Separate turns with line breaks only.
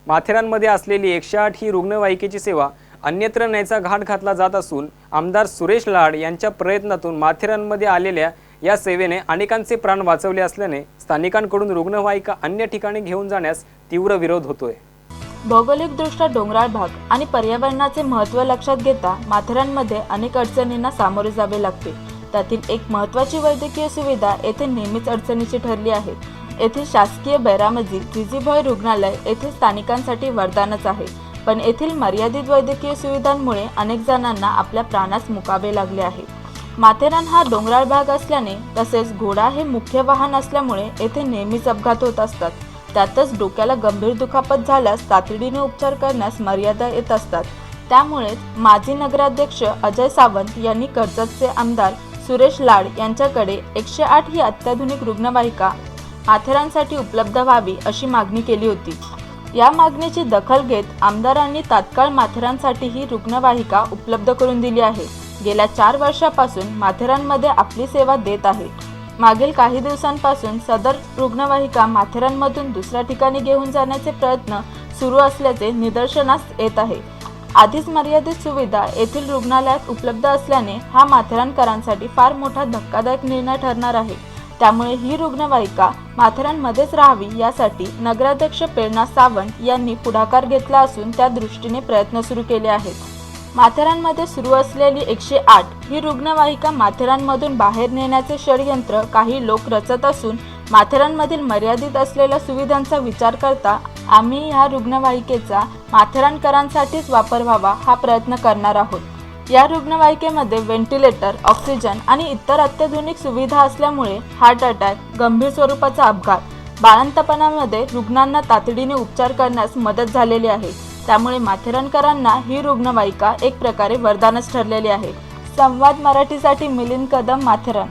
माथेरानमध्ये असलेली 108 ही रुग्णवाहिकेची सेवा अन्यत्र न्यायचा घाट घातला जात असून आमदार सुरेश लाड यांच्या प्रयत्नातून माथेरानमध्ये आलेल्या या सेवेने अनेकांचे प्राण वाचवले असल्याने स्थानिकांकडून रुग्णवाहिका अन्य ठिकाणी घेऊन जाण्यास तीव्र विरोध होतोय।
भौगोलिकदृष्ट्या डोंगराळ भाग आणि पर्यावरणाचे महत्त्व लक्षात घेता माथेरानमध्ये अनेक अडचणींना सामोरे जावे लागते। त्यातील एक महत्त्वाची वैद्यकीय सुविधा येथे नेहमीच अडचणीची ठरली आहे। येथील शासकीय बैरामजी जिजीभाई रुग्णालय येथील स्थानिकांसाठी वरदानच आहे, पण येथील मर्यादित वैद्यकीय सुविधांमुळे अनेक जणांना आपल्या प्राणास मुकावे लागले आहे। माथेरान हा डोंगराळ भाग असल्याने तसेच घोडा हे मुख्य वाहन असल्यामुळे येथे नेहमीच अपघात होत असतात। त्यातच डोक्याला गंभीर दुखापत झाल्यास तातडीने उपचार करण्यास मर्यादा येत असतात। त्यामुळे माजी नगराध्यक्ष अजय सावंत यांनी कर्जतचे आमदार सुरेश लाड यांच्याकडे 108 ही अत्याधुनिक रुग्णवाहिका माथेरानसाठी उपलब्ध व्हावी अशी मागणी केली होती। या मागणीची दखल घेत आमदारांनी तात्काळ माथेरानसाठी ही रुग्णवाहिका उपलब्ध करून दिली आहे। गेल्या 4 वर्षापासून माथेरानमध्ये आपली सेवा देत आहे। मागील काही दिवसांपासून सदर रुग्णवाहिका माथेरानमधून दुसऱ्या ठिकाणी घेऊन जाण्याचे प्रयत्न सुरू असल्याचे निदर्शनास येत आहे। आधीच मर्यादित सुविधा येथील रुग्णालयात उपलब्ध असल्याने हा माथेरानकरांसाठी फार मोठा धक्कादायक निर्णय ठरणार आहे। त्यामुळे ही रुग्णवाहिका माथेरानमध्येच राहावी यासाठी नगराध्यक्ष प्रेरणा सावंत यांनी पुढाकार घेतला असून त्या दृष्टीने प्रयत्न सुरू केले आहेत। माथेरानमध्ये सुरू असलेली 108 ही रुग्णवाहिका माथेरानमधून बाहेर नेण्याचे षडयंत्र काही लोक रचत असून माथेरानमधील मर्यादित असलेल्या सुविधांचा विचार करता आम्ही या रुग्णवाहिकेचा माथेरानकरांसाठीच वापर व्हावा हा प्रयत्न करणार आहोत। या रुग्णवाहिकेमध्ये व्हेंटिलेटर, ऑक्सिजन आणि इतर अत्याधुनिक सुविधा असल्यामुळे हार्ट अटॅक, गंभीर स्वरूपाचा अपघात, बाळंतपणामध्ये रुग्णांना तातडीने उपचार करण्यास मदत झालेली आहे। त्यामुळे माथेरानकरांना ही रुग्णवाहिका एक प्रकारे वरदानच ठरलेली आहे। संवाद मराठीसाठी मिलिंद कदम, माथेरान।